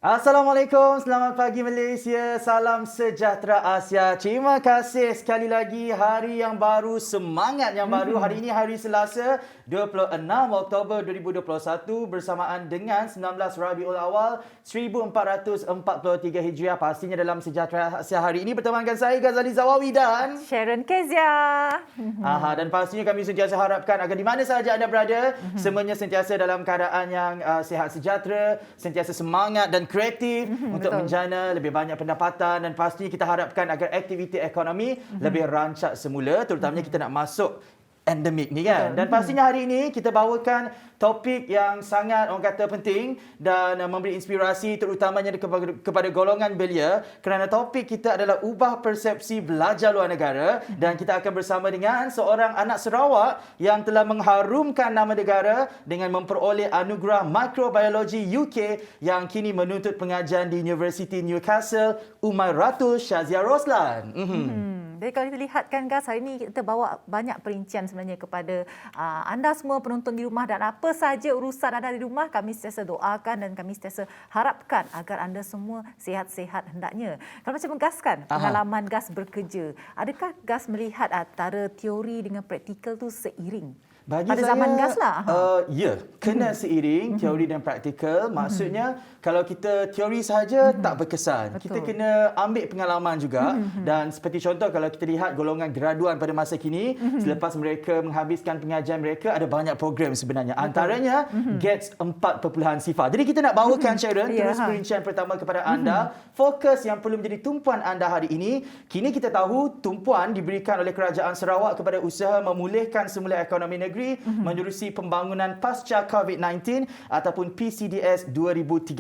Assalamualaikum, selamat pagi Malaysia, salam sejahtera Asia. Terima kasih sekali lagi, hari yang baru, semangat yang baru. Hari ini hari Selasa, 26 Oktober 2021 bersamaan dengan 19 Rabiul Awal 1443 Hijriah. Pastinya dalam Sejahtera Asia hari ini bertemankan saya Ghazali Zawawi dan Sharon Kezia. dan pastinya kami sentiasa harapkan agar di mana sahaja anda berada, semuanya sentiasa dalam keadaan yang sihat sejahtera, sentiasa semangat dan kreatif untuk betul. menjana lebih banyak pendapatan, dan pastinya kita harapkan agar aktiviti ekonomi lebih rancak semula, terutamanya kita nak masuk endemik ni kan. Dan pastinya hari ini kita bawakan topik yang sangat orang kata penting dan memberi inspirasi terutamanya kepada golongan belia, kerana topik kita adalah ubah persepsi belajar luar negara, dan kita akan bersama dengan seorang anak Sarawak yang telah mengharumkan nama negara dengan memperoleh anugerah Microbiology UK yang kini menuntut pengajian di University Newcastle, Umairatul Shazia Roslan. Jadi kalau kita lihat kan guys, hari ini kita bawa banyak perincian sebenarnya kepada anda semua penonton di rumah, dan apa sahaja urusan anda di rumah, kami sentiasa doakan dan kami sentiasa harapkan agar anda semua sihat-sihat hendaknya. Kalau macam Gas kan, pengalaman Gas bekerja, adakah Gas melihat antara teori dengan praktikal tu seiring? Bagi pada saya, zaman Gas lah. Ya, kena seiring teori dan praktikal. Maksudnya, kalau kita teori sahaja tak berkesan. Betul. Kita kena ambil pengalaman juga. Dan seperti contoh, kalau kita lihat golongan graduan pada masa kini, selepas mereka menghabiskan pengajian mereka, ada banyak program sebenarnya. Antaranya, GATS 4.0. Jadi kita nak bawakan, Sharon, terus perincian pertama kepada anda. Fokus yang perlu menjadi tumpuan anda hari ini. Kini kita tahu tumpuan diberikan oleh Kerajaan Sarawak kepada usaha memulihkan semula ekonomi negeri menerusi pembangunan pasca COVID-19 ataupun PCDS 2030.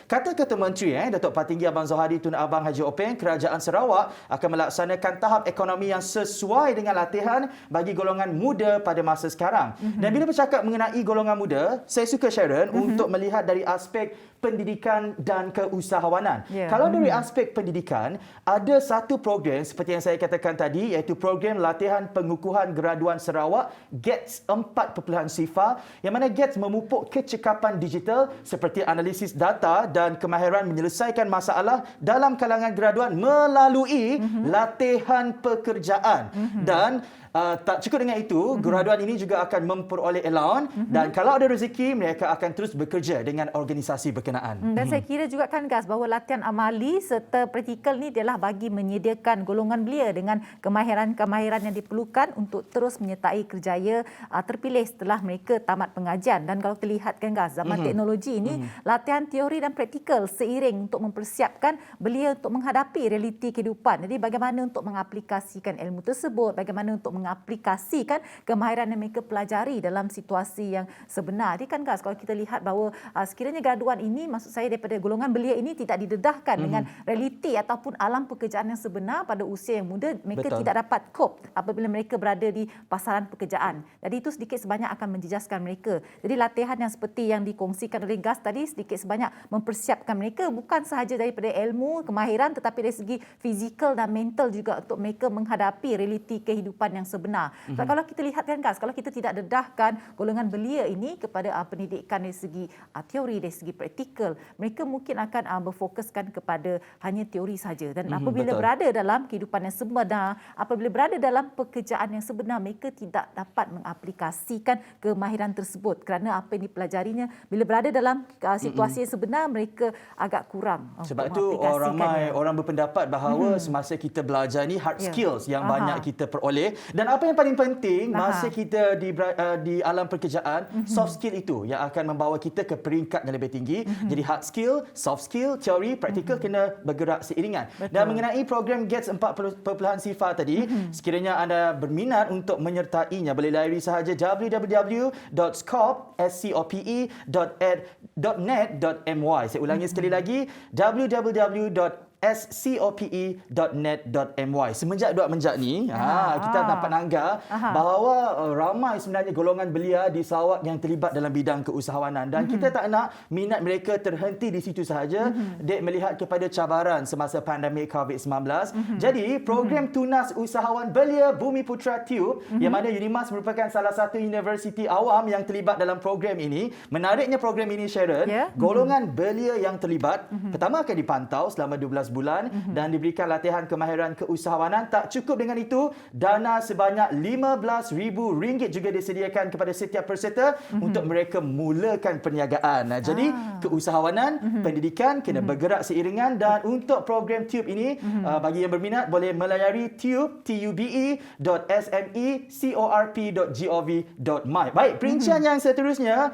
Kata Ketua Menteri Datuk Patinggi Abang Zohari Tun Abang Haji Openg, Kerajaan Sarawak akan melaksanakan tahap ekonomi yang sesuai dengan latihan bagi golongan muda pada masa sekarang. Dan bila bercakap mengenai golongan muda, saya suka, Sharon, untuk melihat dari aspek pendidikan dan keusahawanan. Kalau dari aspek pendidikan, ada satu program seperti yang saya katakan tadi, iaitu program latihan pengukuhan graduan Sarawak GATS 4.0, yang mana GATS memupuk kecekapan digital seperti analisis data dan kemahiran menyelesaikan masalah dalam kalangan graduan melalui latihan pekerjaan. Dan tak cukup dengan itu, graduan ini juga akan memperoleh allowance, dan kalau ada rezeki, mereka akan terus bekerja dengan organisasi berkenaan. Dan saya kira juga kan Gas, bahawa latihan amali serta praktikal ni adalah bagi menyediakan golongan belia dengan kemahiran-kemahiran yang diperlukan untuk terus menyertai kerjaya terpilih setelah mereka tamat pengajian. Dan kalau kita lihat kan Gas, zaman teknologi ini, latihan teori dan praktikal seiring untuk mempersiapkan belia untuk menghadapi realiti kehidupan. Jadi bagaimana untuk mengaplikasikan ilmu tersebut, bagaimana untuk mengaplikasikan kemahiran yang mereka pelajari dalam situasi yang sebenar. Jadi kan Gas, kalau kita lihat bahawa sekiranya graduan ini, maksud saya daripada golongan belia ini tidak didedahkan dengan realiti ataupun alam pekerjaan yang sebenar pada usia yang muda, mereka tidak dapat cope apabila mereka berada di pasaran pekerjaan. Jadi itu sedikit sebanyak akan menjejaskan mereka. Jadi latihan yang seperti yang dikongsikan oleh Gas tadi sedikit sebanyak mempersiapkan mereka bukan sahaja daripada ilmu, kemahiran, tetapi dari segi fizikal dan mental juga untuk mereka menghadapi realiti kehidupan yang sebenar. Kalau kita lihat kan Gas, kalau kita tidak dedahkan golongan belia ini kepada pendidikan dari segi teori, dari segi praktikal, mereka mungkin akan berfokuskan kepada hanya teori saja. Dan apabila berada dalam kehidupan yang sebenar, apabila berada dalam pekerjaan yang sebenar, mereka tidak dapat mengaplikasikan kemahiran tersebut kerana apa yang dipelajarinya bila berada dalam situasi yang sebenar, mereka agak kurang. Sebab itu ramai orang berpendapat bahawa semasa kita belajar ni hard skills yang banyak kita peroleh, dan apa yang paling penting masa kita di alam pekerjaan, soft skill itu yang akan membawa kita ke peringkat yang lebih tinggi. Jadi hard skill, soft skill, teori, praktikal kena bergerak seiringan. Dan mengenai program GATS 4.0 tadi, sekiranya anda berminat untuk menyertainya, boleh layari sahaja www.scope.net.my. Saya ulangi sekali lagi, www.scope.net.my. scope.net.my. Semenjak dua menjak ni, kita dapat nanggah bahawa ramai sebenarnya golongan belia di Sarawak yang terlibat dalam bidang keusahawanan dan kita tak nak minat mereka terhenti di situ sahaja. Dek melihat kepada cabaran semasa pandemik COVID-19. Jadi, program Tunas Usahawan Belia Bumi Putra Tube yang mana UNIMAS merupakan salah satu universiti awam yang terlibat dalam program ini. Menariknya program ini, Sharon, golongan belia yang terlibat pertama akan dipantau selama 12 bulan dan diberikan latihan kemahiran keusahawanan. Tak cukup dengan itu, dana sebanyak RM15,000 juga disediakan kepada setiap peserta untuk mereka mulakan perniagaan. Jadi, keusahawanan, pendidikan kena bergerak seiringan dan untuk program Tube ini, bagi yang berminat boleh melayari tube.semecorp.gov.my. Baik, perincian yang seterusnya,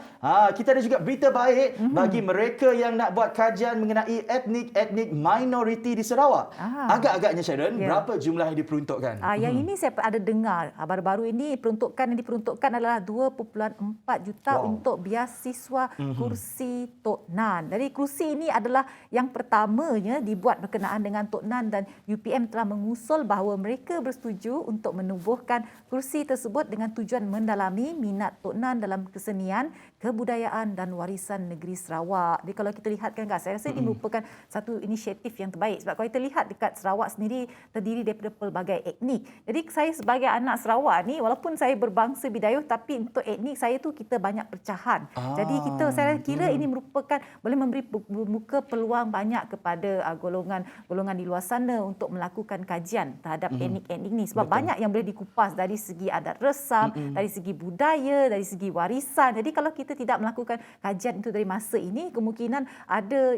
kita ada juga berita baik bagi mereka yang nak buat kajian mengenai etnik minoriti di Sarawak. Agak-agaknya, Sharon, berapa jumlah yang diperuntukkan? Yang ini saya ada dengar baru-baru ini peruntukan yang diperuntukkan adalah 2.4 juta untuk biasiswa kursi Tok Nan. Jadi kursi ini adalah yang pertamanya dibuat berkenaan dengan Tok Nan dan UPM telah mengusul bahawa mereka bersetuju untuk menubuhkan kursi tersebut dengan tujuan mendalami minat Tok Nan dalam kesenian, kebudayaan dan warisan negeri Sarawak. Jadi kalau kita lihatkan, saya rasa ini merupakan satu inisiatif yang terbaik sebab kalau kita lihat dekat Sarawak sendiri terdiri daripada pelbagai etnik. Jadi saya sebagai anak Sarawak ni, walaupun saya berbangsa Bidayuh tapi untuk etnik saya tu kita banyak pecahan. Jadi saya kira ini merupakan boleh memberi buka peluang banyak kepada golongan di luar sana untuk melakukan kajian terhadap etnik-etnik ni sebab banyak yang boleh dikupas dari segi adat resam, dari segi budaya, dari segi warisan. Jadi kalau kita tidak melakukan kajian itu dari masa ini, kemungkinan ada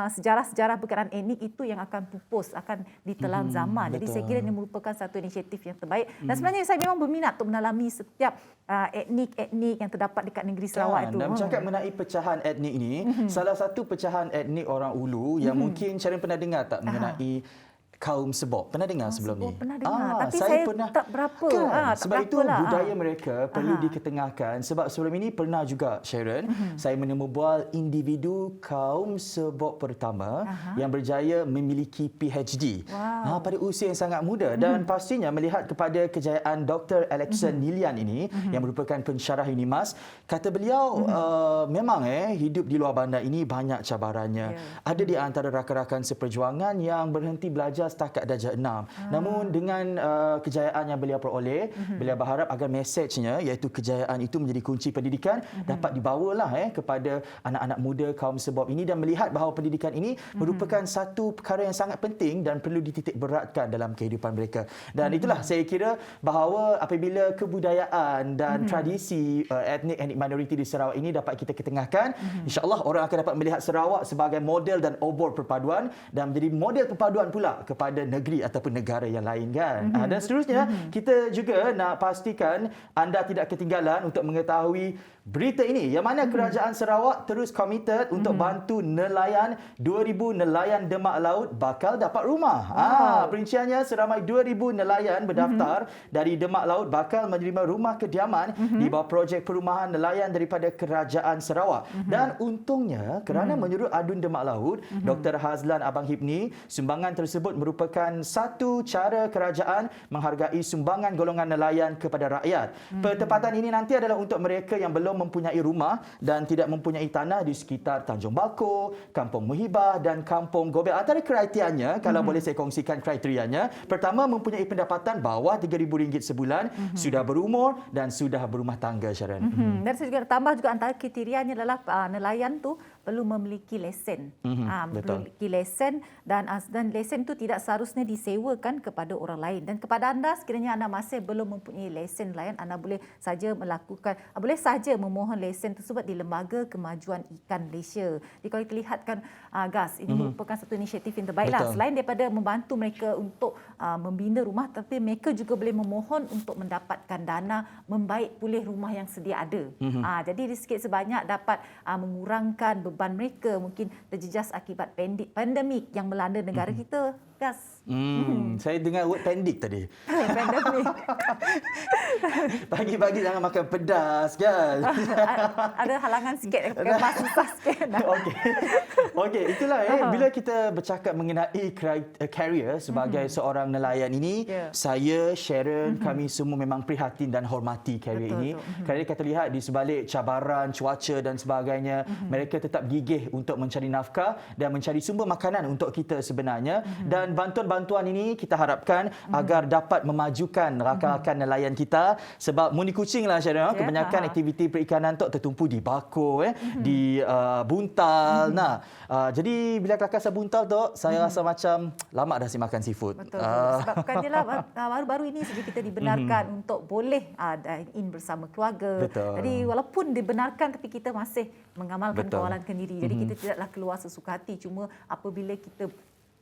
sejarah-sejarah berkenaan etnik itu yang akan pupus, akan ditelan zaman. Jadi saya kira ini merupakan satu inisiatif yang terbaik. Dan sebenarnya saya memang berminat untuk mendalami setiap etnik-etnik yang terdapat dekat negeri Sarawak itu. Dan bercakap mengenai pecahan etnik ini, salah satu pecahan etnik orang Ulu yang mungkin Sharon pernah dengar tak mengenai kaum Sebok. Pernah dengar sebelum ni? Pernah dengar. Tapi saya tak berapa. Sebab itu budaya mereka perlu diketengahkan. Sebab sebelum ini pernah juga, Sharon, saya menemu bual individu kaum Sebok pertama yang berjaya memiliki PhD pada usia yang sangat muda. Dan pastinya melihat kepada kejayaan Dr. Alexander Nilian ini yang merupakan pensyarah UNIMAS, kata beliau memang hidup di luar bandar ini banyak cabarannya. Ada di antara rakan-rakan seperjuangan yang berhenti belajar setakat darjah 6. Namun dengan kejayaan yang beliau peroleh, beliau berharap agar mesejnya iaitu kejayaan itu menjadi kunci pendidikan dapat dibawalah kepada anak-anak muda kaum Sebok ini dan melihat bahawa pendidikan ini merupakan satu perkara yang sangat penting dan perlu dititik beratkan dalam kehidupan mereka. Dan itulah saya kira bahawa apabila kebudayaan dan tradisi etnik minoriti di Sarawak ini dapat kita ketengahkan, insya-Allah orang akan dapat melihat Sarawak sebagai model dan obor perpaduan dan menjadi model perpaduan pula kepada negeri ataupun negara yang lain kan. Dan seterusnya kita juga nak pastikan anda tidak ketinggalan untuk mengetahui berita ini yang mana kerajaan Sarawak terus komited untuk bantu nelayan. 2,000 nelayan Demak Laut bakal dapat rumah. Perinciannya seramai 2,000 nelayan berdaftar dari Demak Laut bakal menerima rumah kediaman di bawah projek perumahan nelayan daripada kerajaan Sarawak. Dan untungnya kerana menurut Adun Demak Laut, Dr. Hazlan Abang Hipni, sumbangan tersebut merupakan satu cara kerajaan menghargai sumbangan golongan nelayan kepada rakyat. Pertempatan ini nanti adalah untuk mereka yang belum mempunyai rumah dan tidak mempunyai tanah di sekitar Tanjung Bako, Kampung Muhibah dan Kampung Gobel. Antara kriterianya, kalau boleh saya kongsikan kriterianya, pertama mempunyai pendapatan bawah RM3,000 sebulan, sudah berumur dan sudah berumah tangga, Sharon. Dan saya juga tambah juga antara kriterianya adalah nelayan tu perlu memiliki lesen. Memiliki lesen dan lesen itu tidak seharusnya disewakan kepada orang lain. Dan kepada anda sekiranya anda masih belum mempunyai lesen nelayan, anda boleh saja memohon lesen tersebut di Lembaga Kemajuan Ikan Malaysia. Jadi kalau kita lihatkan GAS, ini merupakan satu inisiatif yang terbaiklah. Selain daripada membantu mereka untuk membina rumah, tapi mereka juga boleh memohon untuk mendapatkan dana membaik pulih rumah yang sedia ada. Jadi sikit sebanyak dapat mengurangkan beban mereka mungkin terjejas akibat pandemik yang melanda negara kita Gas. Saya dengar word pendik tadi. Pandemik. Pagi-pagi jangan makan pedas kan. Ada halangan sikit, kemas susah sikit. Okey, itulah bila kita bercakap mengenai career sebagai seorang nelayan ini, saya, Sharon, kami semua memang prihatin dan hormati career ini. Kerana kita lihat di sebalik cabaran cuaca dan sebagainya, mereka tetap gigih untuk mencari nafkah dan mencari sumber makanan untuk kita sebenarnya. Dan bantuan ini kita harapkan agar dapat memajukan rakan-rakan nelayan kita, sebab muni kucing lah Syarah, kebanyakan aktiviti perikanan tu tertumpu di Bako, di buntal. Jadi bila kelakar saya buntal tu, saya rasa macam lama dah si makan seafood. Betul. Sebabkan dia lah baru-baru ini saja kita dibenarkan untuk boleh dine in bersama keluarga. Betul. Jadi walaupun dibenarkan tapi kita masih mengamalkan kawalan kendiri. Jadi kita tidaklah keluar sesuka hati, cuma apabila kita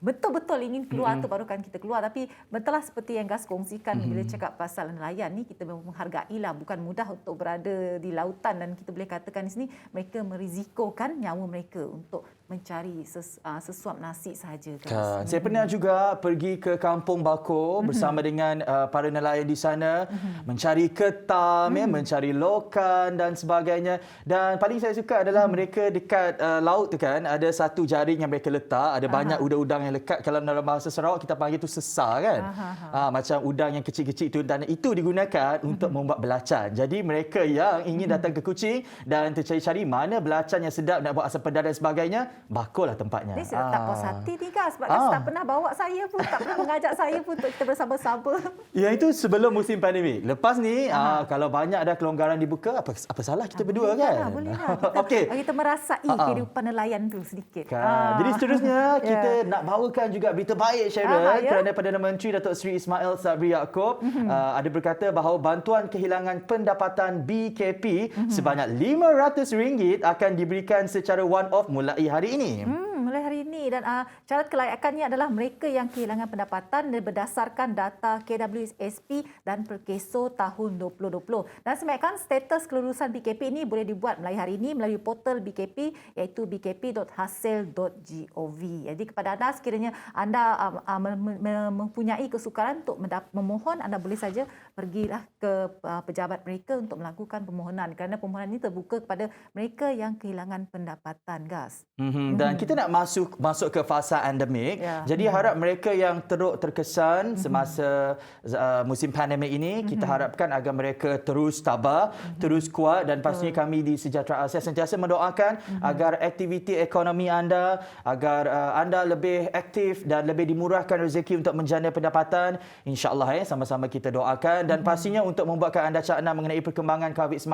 betul-betul ingin keluar tu baru kan kita keluar. Tapi betul lah seperti yang Gas kongsikan bila cakap pasal nelayan ni, kita memang menghargailah, bukan mudah untuk berada di lautan, dan kita boleh katakan di sini mereka merisikokan nyawa mereka untuk mencari sesuap nasi sahaja. Kan. Saya pernah juga pergi ke Kampung Bako bersama dengan para nelayan di sana, mencari ketam, mencari lokan dan sebagainya. Dan paling saya suka adalah mereka dekat laut tu kan, ada satu jaring yang mereka letak, ada banyak udang-udang yang lekat. Kalau dalam bahasa Sarawak kita panggil tu sesar kan. Macam udang yang kecil-kecil itu, dan itu digunakan untuk membuat belacan. Jadi mereka yang ingin datang ke Kuching dan tercari-cari mana belacan yang sedap nak buat asam pedas dan sebagainya, Bako lah tempatnya. Ini saya tak puas hati ni Gas, sebab Gas tak pernah bawa saya pun, tak pernah mengajak saya pun untuk kita bersama-sama. Ya, itu sebelum musim pandemik. Lepas ni kalau banyak ada kelonggaran dibuka, apa salah kita berdua kan? Boleh lah. Kita merasai kehidupan nelayan tu sedikit. Jadi seterusnya kita nak bawakan juga berita baik Sharon, kerana Perdana Menteri Datuk Seri Ismail Sabri Yaakob ada berkata bahawa bantuan kehilangan pendapatan BKP sebanyak RM500 akan diberikan secara one-off mulai hari ini. Mulai hari ini, dan syarat kelayakannya adalah mereka yang kehilangan pendapatan berdasarkan data KWSP dan Perkeso tahun 2020. Dan semaykan status kelulusan BKP ini boleh dibuat mulai hari ini melalui portal BKP, iaitu bkp.hasil.gov. Jadi kepada anda, sekiranya anda mempunyai kesukaran untuk memohon, anda boleh saja pergilah ke pejabat mereka untuk melakukan permohonan, kerana permohonan ini terbuka kepada mereka yang kehilangan pendapatan. Gas. Dan kita nak masuk ke fasa endemik. Jadi harap mereka yang teruk terkesan semasa musim pandemik ini, kita harapkan agar mereka terus tabah, terus kuat, dan pastinya kami di Sejahtera Asia sentiasa mendoakan agar aktiviti ekonomi anda, agar anda lebih aktif dan lebih dimurahkan rezeki untuk menjana pendapatan. InsyaAllah sama-sama kita doakan, dan pastinya untuk membuatkan anda cakna mengenai perkembangan COVID-19,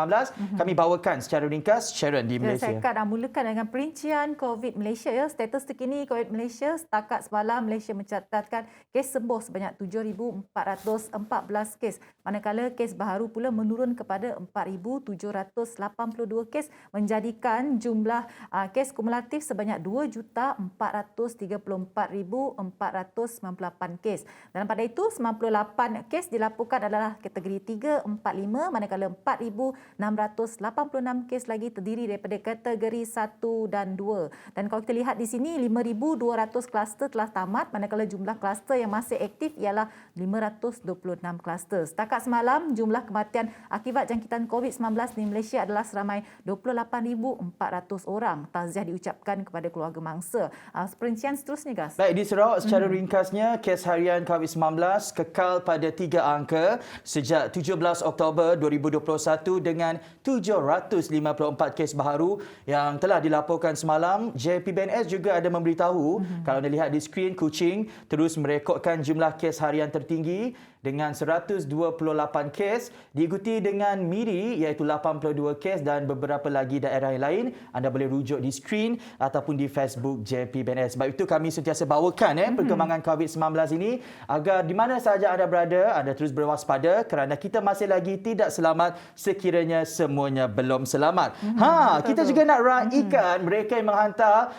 kami bawakan secara ringkas Sharon di Malaysia. Saya akan mulakan dengan perincian COVID Malaysia. Status terkini COVID Malaysia, setakat semalam Malaysia mencatatkan kes sembuh sebanyak 7,414 kes, manakala kes baharu pula menurun kepada 4,782 kes, menjadikan jumlah kes kumulatif sebanyak 2,434,498 kes. Dan pada itu 98 kes dilaporkan adalah kategori 3, 4, 5, manakala 4,686 kes lagi terdiri daripada kategori 1 dan 2. Dan kalau kita lihat di sini 5,200 kluster telah tamat, manakala jumlah kluster yang masih aktif ialah 526 kluster. Setakat semalam jumlah kematian akibat jangkitan COVID-19 di Malaysia adalah seramai 28,400 orang. Takziah diucapkan kepada keluarga mangsa. Perincian seterusnya Gas. Baik, di Sarawak secara ringkasnya kes harian COVID-19 kekal pada 3 angka sejak 17 Oktober 2021 dengan 754 kes baharu yang telah dilaporkan semalam. JPBNS juga ada memberitahu, kalau anda lihat di skrin, Kuching terus merekodkan jumlah kes harian tertinggi dengan 128 kes, diikuti dengan Miri iaitu 82 kes, dan beberapa lagi daerah yang lain. Anda boleh rujuk di skrin ataupun di Facebook JPBNS. Sebab itu kami sentiasa bawakan perkembangan COVID-19 ini agar di mana sahaja anda berada, anda terus berwaspada, kerana kita masih lagi tidak selamat sekiranya semuanya belum selamat. Kita juga nak raikan mereka yang menghantar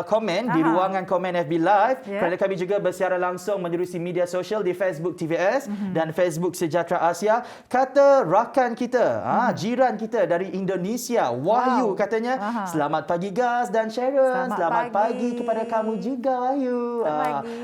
komen di ruangan komen FB Live, kerana kami juga bersiaran langsung menerusi media sosial di Facebook TVS dan Facebook Sejahtera Asia. Kata rakan kita, jiran kita dari Indonesia, Wahyu katanya, selamat pagi Gas dan Sharon. Selamat pagi kepada kamu juga Wahyu.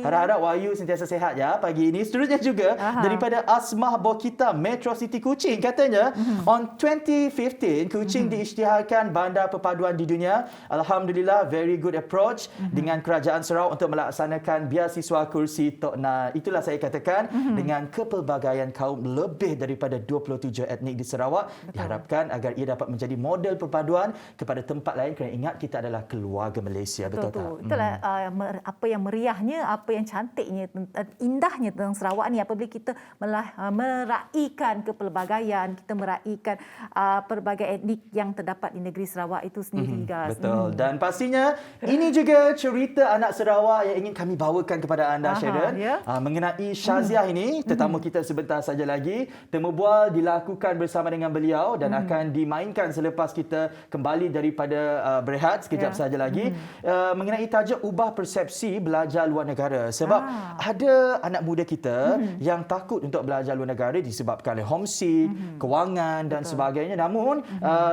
Harap-harap Wahyu sentiasa sehat ya pagi ini. Seterusnya juga daripada Asmah Bokita Metro City Kuching katanya, on 2015 Kuching diisytiharkan bandar perpaduan di dunia. Alhamdulillah, very good approach dengan Kerajaan Sarawak untuk melaksanakan biasiswa kursi Tok Na. Itulah saya katakan, dengan kepelbagaian kaum lebih daripada 27 etnik di Sarawak. Diharapkan agar ia dapat menjadi model perpaduan kepada tempat lain, kerana ingat kita adalah keluarga Malaysia. Betul tak? Itulah apa yang meriahnya, apa yang cantiknya, indahnya tentang Sarawak ni apabila kita meraihkan kepelbagaian, kita meraihkan pelbagai etnik yang terdapat di negeri Sarawak itu sendiri, guys. Betul. Dan pastinya ini juga cerita anak Sarawak yang ingin kami bawakan kepada anda, Sharon. Mengenai Syaziah ini, tetamu kita sebentar saja lagi. Temu bual dilakukan bersama dengan beliau dan akan dimainkan selepas kita kembali daripada berehat sekejap saja lagi. Mengenai tajuk ubah persepsi belajar luar negara. Sebab ada anak muda kita yang takut untuk belajar luar negara disebabkan oleh homesick, kewangan dan sebagainya. Namun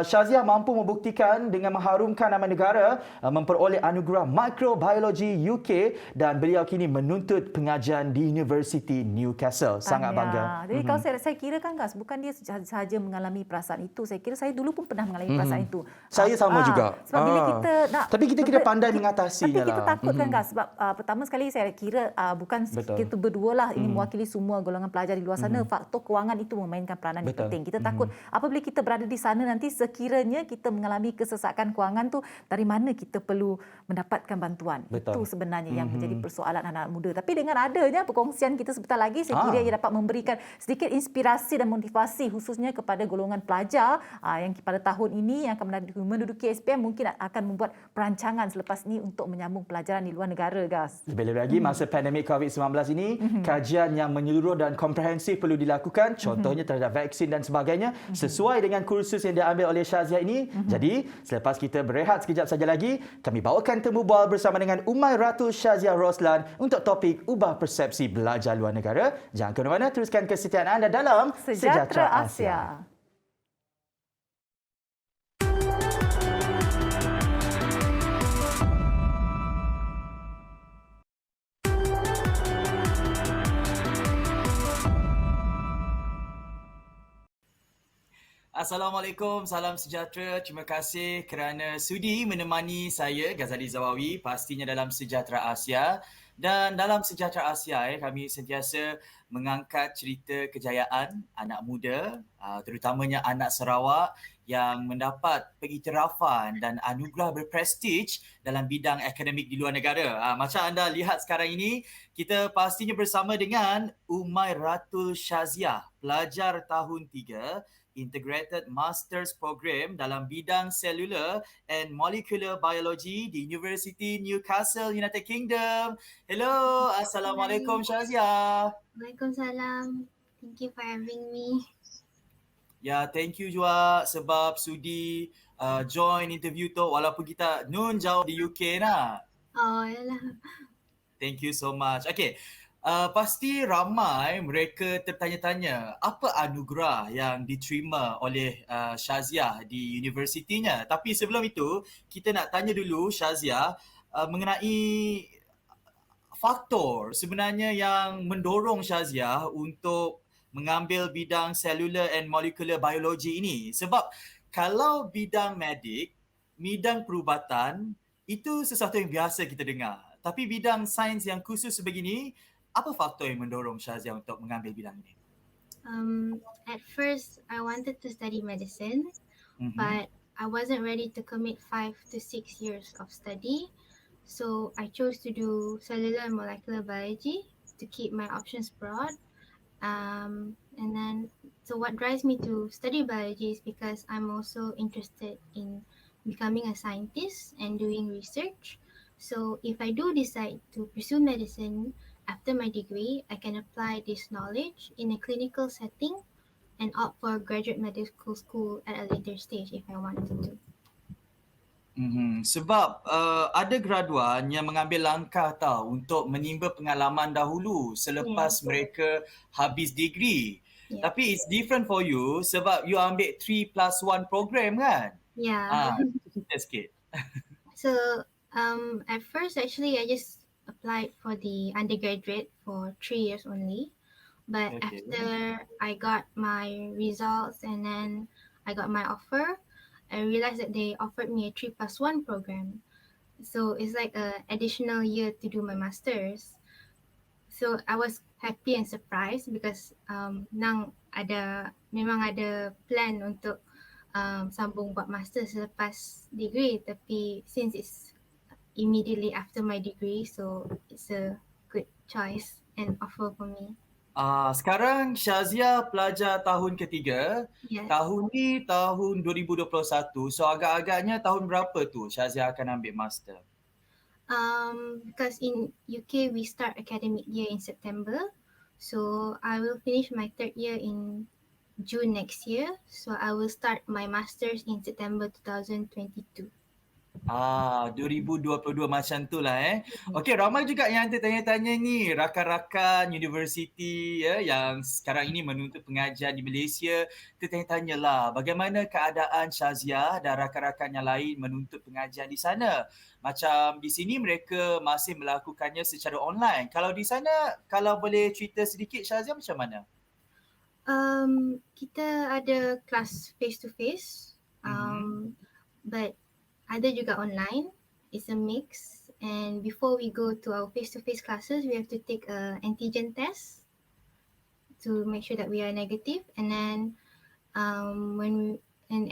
Syaziah mampu membuktikan dengan mengharumkan nama negara, memperoleh anugerah Microbiology UK, dan beliau kini menuntut pengajian di University Newcastle. Sangat bangga. Jadi kalau saya kira kan, Gas, bukan dia sahaja mengalami perasaan itu. Saya kira saya dulu pun pernah mengalami perasaan itu. Saya sama juga. Sebab bila kita nak, tapi kita kena pandai mengatasinya. Tapi kita takut kan, Gas. Sebab pertama sekali saya kira bukan kita berdua lah ini mewakili semua golongan pelajar di luar sana. Faktor kewangan itu memainkan peranan yang penting. Kita takut apabila kita berada di sana nanti sekiranya kita mengalami kesesakan kewangan tu, dari mana kita perlu mendapatkan bantuan. Itu sebenarnya yang menjadi persoalan anak muda. Tapi dengan adanya perkongsian kita sebentar lagi, saya kira ia dapat memberikan sedikit inspirasi dan motivasi khususnya kepada golongan pelajar yang pada tahun ini yang akan menduduki SPM, mungkin akan membuat perancangan selepas ini untuk menyambung pelajaran di luar negara, Gas. Lebih-lebih lagi masa pandemik COVID-19 ini, kajian yang menyeluruh dan komprehensif perlu dilakukan, contohnya terhadap vaksin dan sebagainya, sesuai dengan kursus yang diambil oleh Syaziah ini. Jadi, selepas kita berehat sekejap saja lagi, kami bawakan temu bual bersama dengan Umai Ratu Syaziah Roslan untuk topik ubah persepsi belajar luar negara. Jangan ke mana-mana, teruskan kesetiaan anda dalam Sejahtera Asia. Assalamualaikum, salam sejahtera. Terima kasih kerana sudi menemani saya, Ghazali Zawawi, pastinya dalam Sejahtera Asia. Dan dalam Sejahtera Asia, kami sentiasa mengangkat cerita kejayaan anak muda, terutamanya anak Sarawak yang mendapat pengiktirafan dan anugerah berprestij dalam bidang akademik di luar negara. Macam anda lihat sekarang ini, kita pastinya bersama dengan Umai Ratu Syaziah, pelajar tahun 3 Integrated Masters Program dalam bidang Cellular and Molecular Biology di University Newcastle, United Kingdom. Hello, Assalamualaikum Syaziah. Waalaikumsalam. Thank you for having me. Ya, thank you juga sebab sudi join interview tu walaupun kita nun jauh di UK nak. Oh, yalah. Thank you so much. Okay. Pasti ramai mereka tertanya-tanya apa anugerah yang diterima oleh Syaziah di universitinya. Tapi sebelum itu, kita nak tanya dulu Syaziah mengenai faktor sebenarnya yang mendorong Syaziah untuk mengambil bidang Cellular and Molecular Biology ini. Sebab kalau bidang medik, bidang perubatan, itu sesuatu yang biasa kita dengar. Tapi bidang sains yang khusus sebegini, apa faktor yang mendorong Syaziah untuk mengambil bidang ini? At first, I wanted to study medicine, but I wasn't ready to commit 5 to 6 years of study. So I chose to do cellular and molecular biology to keep my options broad. And then, so what drives me to study biology is because I'm also interested in becoming a scientist and doing research. So if I do decide to pursue medicine, after my degree, I can apply this knowledge in a clinical setting and opt for graduate medical school at a later stage if I wanted to. Sebab ada graduan yang mengambil langkah untuk menimba pengalaman dahulu selepas Yes. mereka habis degree. Yeah. Tapi it's different for you sebab you ambil 3+1 program kan? Yeah. Cerita sikit. So at first, actually, I just applied for the undergraduate for 3 years only. But Okay. after I got my results and then I got my offer, I realized that they offered me a 3+1 program. So it's like an additional year to do my master's. So I was happy and surprised because memang ada plan untuk sambung buat master selepas degree, tapi since it's immediately after my degree, so it's a good choice and offer for me. Sekarang Shazia pelajar tahun ketiga. Yes. Tahun ni tahun 2021. So agak-agaknya tahun berapa tu Shazia akan ambil master? Because in UK we start academic year in September, so I will finish my 3rd year in June next year. So I will start my masters in September 2022. 2022 macam tu lah Okey, ramai juga yang tertanya-tanya ni, rakan-rakan universiti yang sekarang ini menuntut pengajian di Malaysia, tertanya-tanya lah bagaimana keadaan Shazia dan rakan-rakan yang lain menuntut pengajian di sana. Macam di sini mereka masih melakukannya secara online. Kalau di sana, kalau boleh cerita sedikit Shazia macam mana? Kita ada kelas face to face, but ada juga online. It's a mix. And before we go to our face-to-face classes, we have to take a antigen test to make sure that we are negative. And then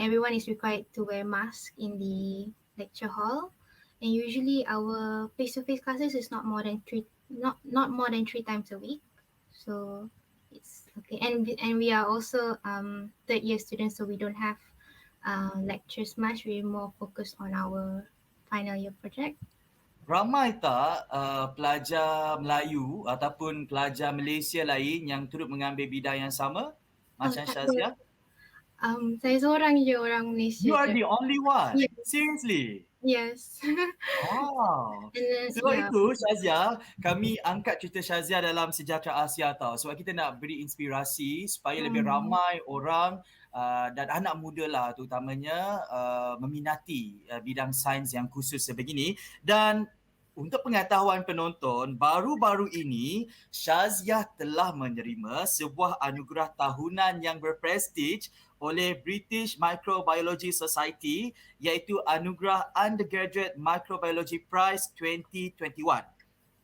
everyone is required to wear mask in the lecture hall. And usually our face-to-face classes is not more than 3 times a week. So it's okay. And we are also 3rd year students, so we don't have lectures much. We're more focused on our final year project. Ramai tak pelajar Melayu ataupun pelajar Malaysia lain yang turut mengambil bidang yang sama macam Shazia? Saya seorang je orang Malaysia. You are je. the only one? Yes. Seriously? Yes. Wow. Sebab itu Shazia, kami angkat cerita Shazia dalam Sejahtera Asia tau. Sebab kita nak beri inspirasi supaya lebih ramai orang dan anak muda lah terutamanya meminati bidang sains yang khusus sebegini. Dan untuk pengetahuan penonton, baru-baru ini Shazia telah menerima sebuah anugerah tahunan yang berprestij oleh British Microbiology Society, iaitu anugerah Undergraduate Microbiology Prize 2021.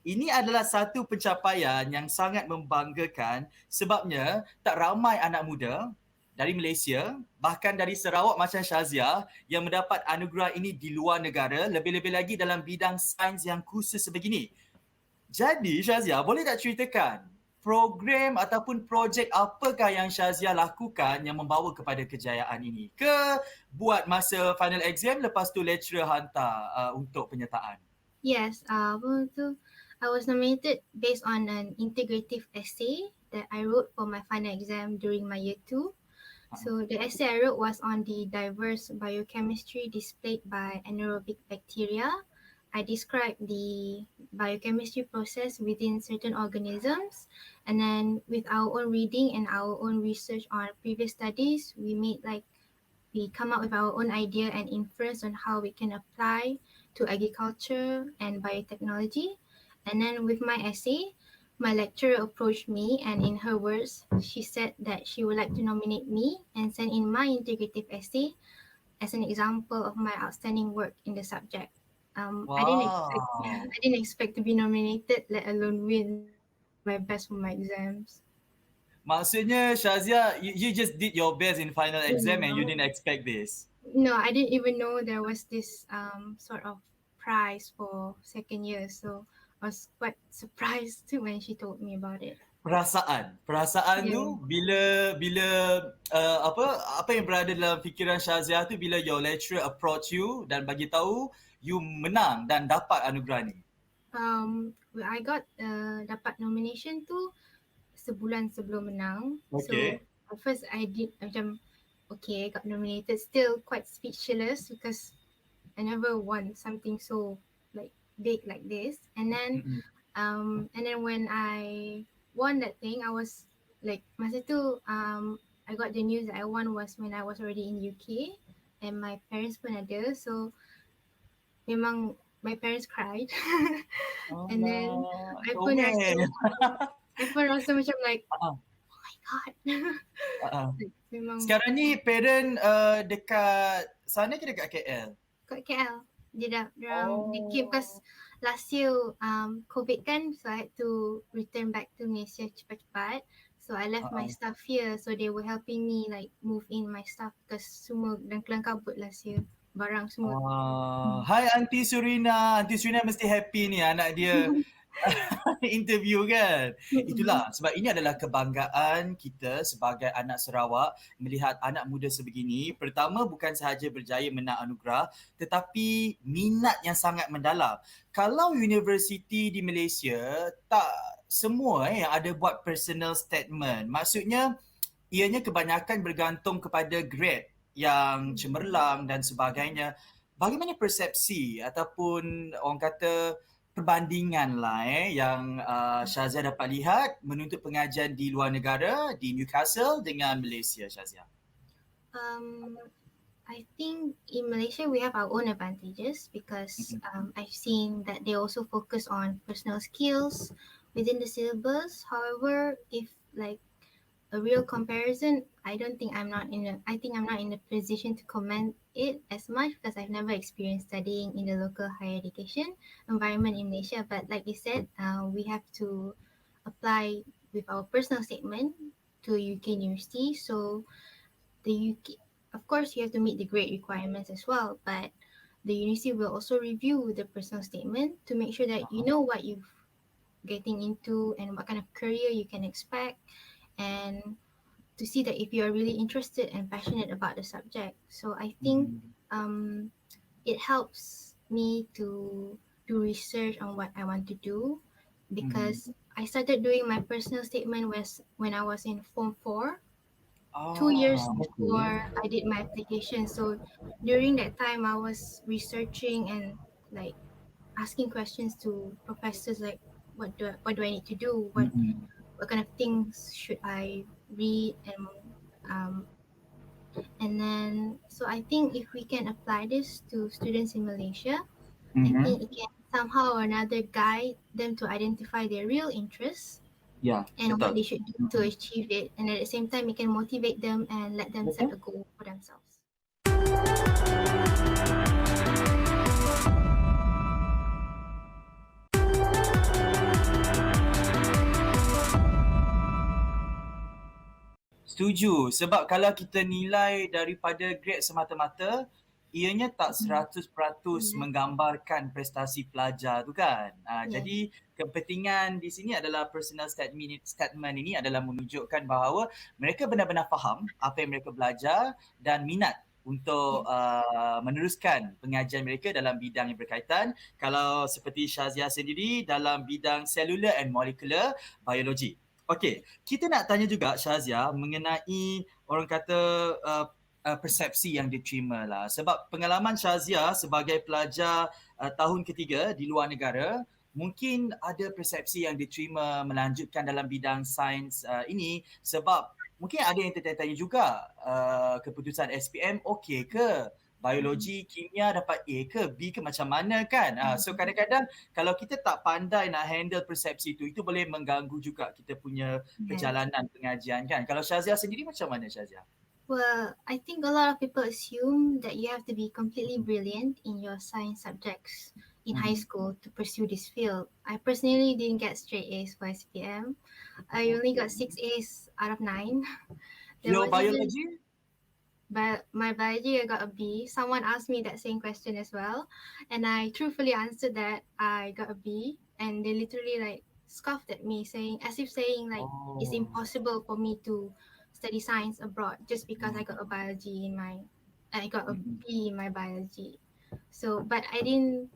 Ini adalah satu pencapaian yang sangat membanggakan sebabnya tak ramai anak muda dari Malaysia, bahkan dari Sarawak macam Shazia yang mendapat anugerah ini di luar negara, lebih-lebih lagi dalam bidang sains yang khusus sebegini. Jadi Shazia, boleh tak ceritakan program ataupun projek apakah yang Shazia lakukan yang membawa kepada kejayaan ini? Ke buat masa final exam lepas tu lecturer hantar untuk penyertaan? Yes, I was nominated based on an integrative essay that I wrote for my final exam during my year 2. So the essay I wrote was on the diverse biochemistry displayed by anaerobic bacteria. I described the biochemistry process within certain organisms, and then with our own reading and our own research on previous studies, we come up with our own idea and inference on how we can apply to agriculture and biotechnology. And then with my essay, my lecturer approached me, and in her words, she said that she would like to nominate me and send in my integrative essay as an example of my outstanding work in the subject. Wow. I didn't expect to be nominated, let alone win my best for my exams. Maksudnya Shazia, you just did your best in final exam and you didn't expect this? No, I didn't even know there was this sort of prize for 2nd year. So I was quite surprised when she told me about it. Perasaan tu bila apa yang berada dalam fikiran Shazia tu bila your lecturer approach you dan bagi tahu you menang dan dapat anugerah ni? I got dapat nomination tu sebulan sebelum menang. Okay. So at first I did macam okay, I got nominated, still quite speechless because I never won something so like big like this. And then when I won that thing, I was like masa tu I got the news that I won was when I was already in UK and my parents pun ada. So memang my parents cried. And then Allah, I pun rasa comel. macam like, Ah, oh my god. ah. Like, memang Sekarang ni parent dekat sana ke dekat KL? kat KL. They came because Oh. last year COVID kan, so I had to return back to Malaysia cepat-cepat. So I left my Ah, stuff here, so they were helping me like move in my stuff because semua dan kelang kabut last year. Barang semua. Hai Aunty Surina. Aunty Surina mesti happy ni anak dia interview kan. Itulah sebab ini adalah kebanggaan kita sebagai anak Sarawak melihat anak muda sebegini. Pertama bukan sahaja berjaya menang anugerah tetapi minat yang sangat mendalam. Kalau universiti di Malaysia tak semua yang ada buat personal statement. Maksudnya ianya kebanyakan bergantung kepada grade yang cemerlang dan sebagainya. Bagaimana persepsi ataupun orang kata perbandingan lah yang Shazia dapat lihat menuntut pengajian di luar negara, di Newcastle dengan Malaysia, Shazia? I think in Malaysia we have our own advantages because I've seen that they also focus on personal skills within the syllabus. However, if like a real comparison, I think I'm not in a position to comment it as much because I've never experienced studying in the local higher education environment in Malaysia. But like you said, we have to apply with our personal statement to UK university. So the UK, of course, you have to meet the grade requirements as well, but the university will also review the personal statement to make sure that you know what you're getting into and what kind of career you can expect, and to see that if you are really interested and passionate about the subject. So I think it helps me to do research on what I want to do because I started doing my personal statement when I was in Form 4, 2 years before I did my application. So during that time, I was researching and like asking questions to professors like, what do I need to do? What kind of things should I read? And then so I think if we can apply this to students in Malaysia, I think it can somehow or another guide them to identify their real interests Ya, and what betul. they should do to achieve it. And at the same time, it can motivate them and let them set a goal for themselves. Setuju. Sebab kalau kita nilai daripada grade semata-mata, ianya tak 100% menggambarkan prestasi pelajar tu kan. Jadi kepentingan di sini adalah personal statement ini adalah menunjukkan bahawa mereka benar-benar faham apa yang mereka belajar dan minat untuk meneruskan pengajian mereka dalam bidang yang berkaitan. Kalau seperti Shazia sendiri dalam bidang cellular and molecular biology. Okey, kita nak tanya juga Shazia mengenai orang kata persepsi yang diterima lah. Sebab pengalaman Shazia sebagai pelajar tahun ketiga di luar negara, mungkin ada persepsi yang diterima melanjutkan dalam bidang sains ini sebab mungkin ada yang tertanya-tanya juga keputusan SPM okey ke? Biologi, kimia dapat A ke B ke macam mana kan? So kadang-kadang kalau kita tak pandai nak handle persepsi itu boleh mengganggu juga kita punya perjalanan pengajian kan. Kalau Shazia sendiri macam mana Shazia? Well, I think a lot of people assume that you have to be completely brilliant in your science subjects in high school to pursue this field. I personally didn't get straight A's for SPM. I only got 6 A's out of 9. Your biology? But my biology, I got a B. Someone asked me that same question as well, and I truthfully answered that I got a B, and they literally like scoffed at me, as if saying like it's impossible for me to study science abroad just because I got a B in my biology. So, but I didn't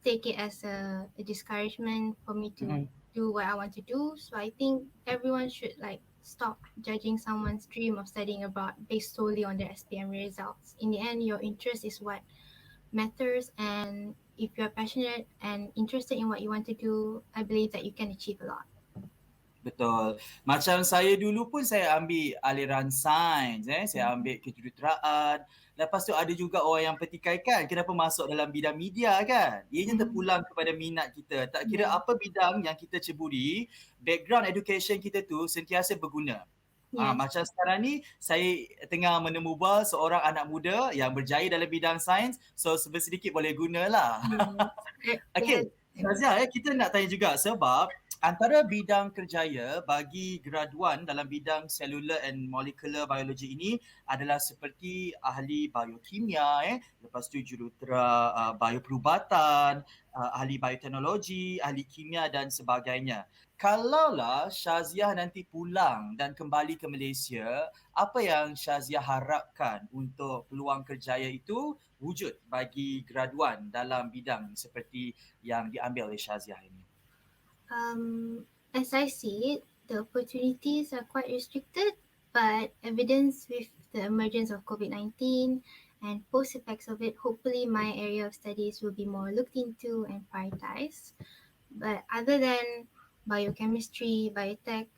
take it as a discouragement for me to do what I want to do. So I think everyone should like stop judging someone's dream of studying abroad based solely on their SPM results. In the end, your interest is what matters, and if you're passionate and interested in what you want to do, I believe that you can achieve a lot. Betul. Macam saya dulu pun saya ambil aliran sains, saya ambil kejuruteraan. Lepas tu ada juga orang yang pertikaikan kenapa masuk dalam bidang media kan. Ianya terpulang kepada minat kita. Tak kira apa bidang yang kita ceburi, background education kita tu sentiasa berguna. Yes. Macam sekarang ni saya tengah menemu bual seorang anak muda yang berjaya dalam bidang sains, so sedikit boleh gunalah. Okey, Shazia, kita nak tanya juga sebab antara bidang kerjaya bagi graduan dalam bidang cellular and molecular biology ini adalah seperti ahli biokimia, lepas tu jurutera bioperubatan, ahli bioteknologi, ahli kimia dan sebagainya. Kalaulah Shazia nanti pulang dan kembali ke Malaysia, apa yang Shazia harapkan untuk peluang kerjaya itu wujud bagi graduan dalam bidang seperti yang diambil oleh Shazia ini? As I see it, the opportunities are quite restricted, but evidence with the emergence of COVID-19 and post effects of it, hopefully my area of studies will be more looked into and prioritized. But other than biochemistry, biotech,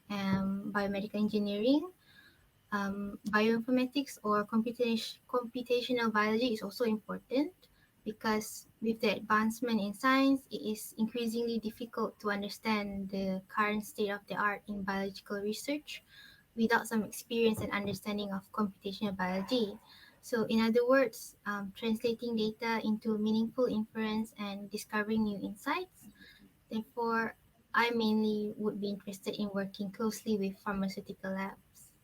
biomedical engineering, bioinformatics or computational biology is also important, because with the advancement in science, it is increasingly difficult to understand the current state of the art in biological research without some experience and understanding of computational biology. So, in other words, translating data into meaningful inference and discovering new insights. Therefore, I mainly would be interested in working closely with pharmaceutical labs.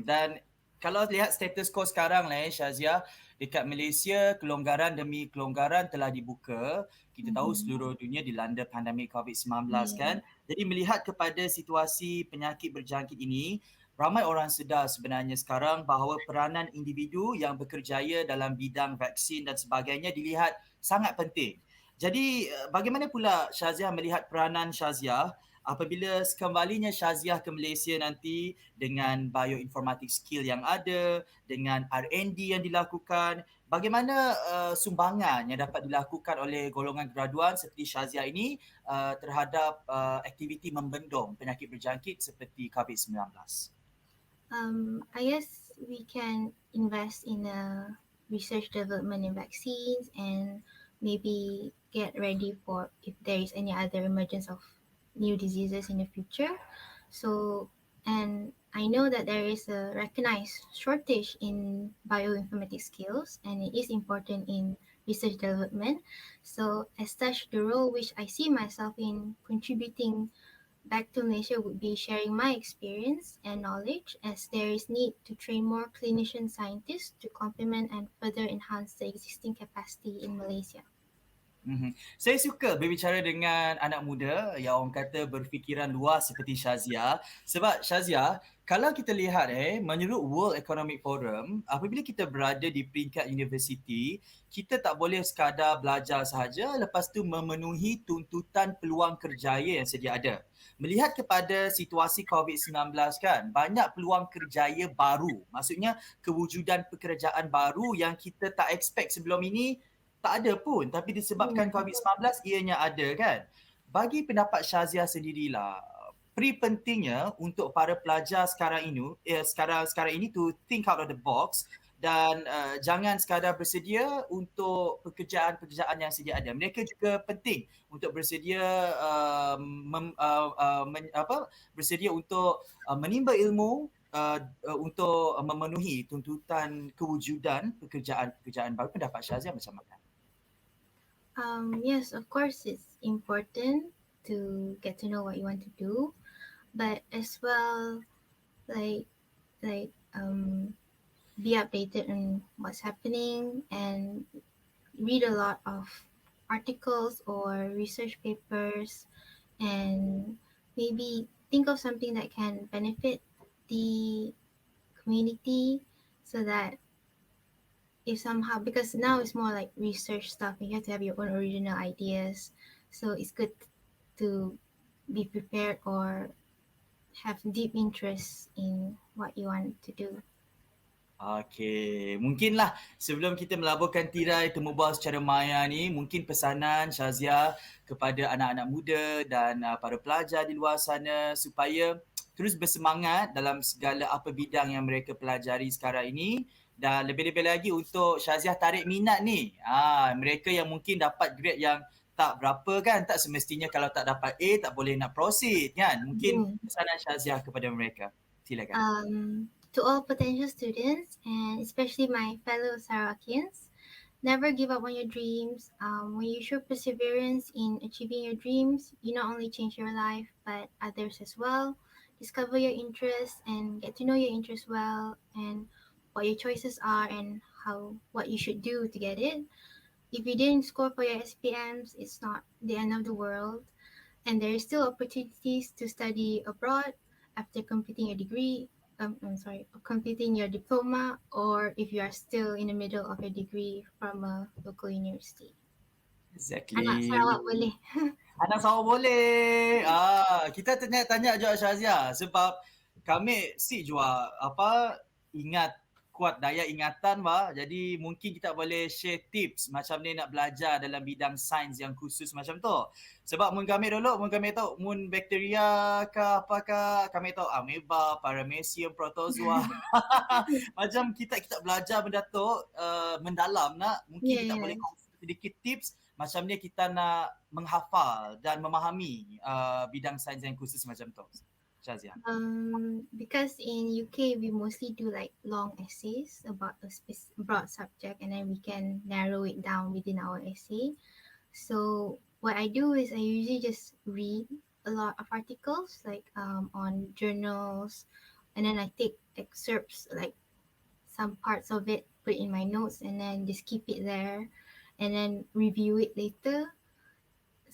Dan kalau lihat status quo sekarang lah Shazia, dekat Malaysia kelonggaran demi kelonggaran telah dibuka. Kita tahu seluruh dunia dilanda pandemik COVID-19 kan. Jadi melihat kepada situasi penyakit berjangkit ini, ramai orang sedar sebenarnya sekarang bahawa peranan individu yang bekerjaya dalam bidang vaksin dan sebagainya dilihat sangat penting. Jadi bagaimana pula Shazia melihat peranan Shazia apabila kembalinya Shazia ke Malaysia nanti dengan bioinformatics skill yang ada, dengan R&D yang dilakukan, bagaimana sumbangan yang dapat dilakukan oleh golongan graduan seperti Shazia ini terhadap aktiviti membendung penyakit berjangkit seperti COVID-19? I guess we can invest in research development in vaccines and maybe get ready for if there is any other emergence of new diseases in the future. So, and I know that there is a recognized shortage in bioinformatics skills, and it is important in research development. So, as such, the role which I see myself in contributing back to Malaysia would be sharing my experience and knowledge, as there is need to train more clinician scientists to complement and further enhance the existing capacity in Malaysia. Saya suka berbicara dengan anak muda yang orang kata berfikiran luas seperti Shazia. Sebab Shazia, kalau kita lihat menurut World Economic Forum, apabila kita berada di peringkat universiti, kita tak boleh sekadar belajar sahaja lepas tu memenuhi tuntutan peluang kerjaya yang sedia ada. Melihat kepada situasi COVID-19 kan, banyak peluang kerjaya baru. Maksudnya kewujudan pekerjaan baru yang kita tak expect sebelum ini tak ada pun, tapi disebabkan COVID-19 ianya ada kan. Bagi pendapat Shazia sendirilah, pentingnya untuk para pelajar sekarang ini to think out of the box dan jangan sekadar bersedia untuk pekerjaan-pekerjaan yang sedia ada. Mereka juga penting untuk bersedia bersedia untuk menimba ilmu untuk memenuhi tuntutan kewujudan pekerjaan-pekerjaan baru. Pendapat Shazia macam mana? Yes, of course, it's important to get to know what you want to do, but as well, like be updated on what's happening and read a lot of articles or research papers, and maybe think of something that can benefit the community, so that if somehow, because now it's more like research stuff, you have to have your own original ideas, so it's good to be prepared or have deep interest in what you want to do. Okey, mungkinlah sebelum kita melaburkan tirai temu bual secara maya ni, mungkin pesanan Shazia kepada anak-anak muda dan para pelajar di luar sana supaya terus bersemangat dalam segala apa bidang yang mereka pelajari sekarang ini, dan lebih-lebih lagi untuk Shazia tarik minat ni. Mereka yang mungkin dapat grade yang tak berapa kan, tak semestinya kalau tak dapat A tak boleh nak proceed kan. Mungkin pesanan Shazia kepada mereka. Silakan. To all potential students and especially my fellow Sarawakians, never give up on your dreams. When you show perseverance in achieving your dreams, you not only change your life but others as well. Discover your interests and get to know your interests well and what your choices are and what you should do to get it. If you didn't score for your SPMs, it's not the end of the world. And there is still opportunities to study abroad after completing your degree. Completing your diploma, or if you are still in the middle of your degree from a local university. Exactly. Anak Sarawak boleh. Anak Sarawak boleh. Kita tanya juga Shazia sebab kami juga ingat kuat daya ingatan jadi mungkin kita boleh share tips macam ni nak belajar dalam bidang sains yang khusus macam tu. Sebab mun kami tahu mun bakteria ke apakah kami tahu amoeba, paramecium, protozoa. Macam kita belajar benda tu mendalam mungkin kita boleh kongsi sedikit tips macam ni kita nak menghafal dan memahami bidang sains yang khusus macam tu. Shazia. Because in UK we mostly do like long essays about a broad subject and then we can narrow it down within our essay. So what I do is I usually just read a lot of articles like on journals, and then I take excerpts like some parts of it, put in my notes, and then just keep it there and then review it later.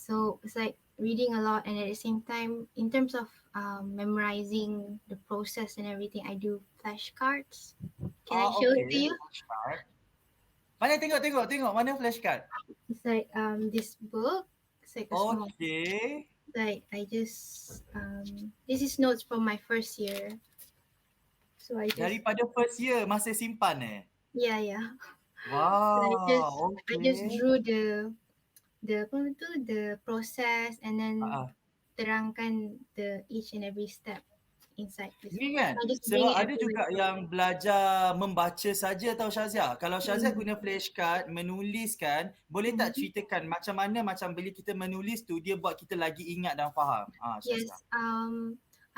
So it's like reading a lot, and at the same time in terms of memorizing the process and everything, I do flashcards. Can I show it to you? Flashcard. Mana tengok mana flashcard? It's like this book. It's like a small. Okay. Like I just this is notes from my first year. So I just daripada first year masih simpan Yeah. Wow. So I just drew the process and then terangkan the each and every step inside this. Ini kan sebab ada juga yang belajar membaca saja tau Shazia. Kalau Shazia guna flashcard menuliskan, boleh tak ceritakan macam mana bila kita menulis tu dia buat kita lagi ingat dan faham? Yes.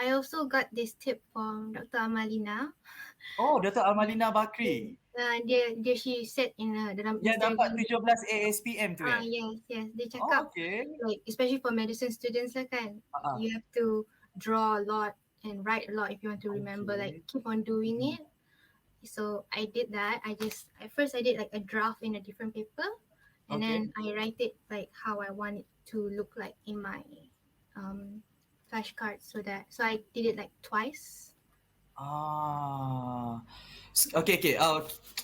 I also got this tip from Dr. Amalina. Oh, Dr. Amalina Bakri. Dia she said in dalam yang dapat 17 ASPM tu yes. Dia cakap like especially for medicine students lah kan, you have to draw a lot and write a lot if you want to remember. Like keep on doing it. So I did that. At first I did like a draft in a different paper, and then I write it like how I want it to look like in my flashcard. So I did it like twice. Okay.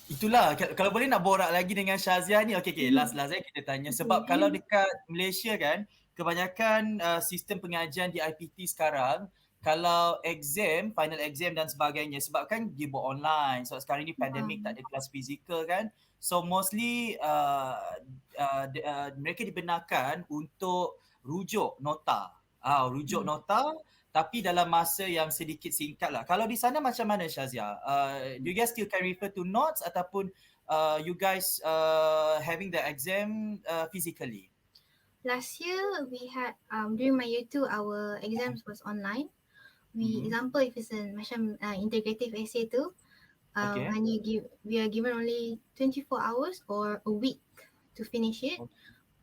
Itulah kalau boleh nak borak lagi dengan Shazia ni. Okay. Last kita tanya sebab kalau dekat Malaysia kan kebanyakan sistem pengajian di IPT sekarang, kalau exam, final exam dan sebagainya, sebab kan dia buat online. So sekarang ni pandemik, tak ada kelas fizikal kan. So mostly mereka dibenarkan untuk rujuk nota. Nota tapi dalam masa yang sedikit singkat lah. Kalau di sana macam mana Shazia? You guys still can refer to notes ataupun you guys having the exam physically? Last year we had during my year 2 our exams was online. Example if it's a macam integrative essay tu, we are given only 24 hours or a week to finish it.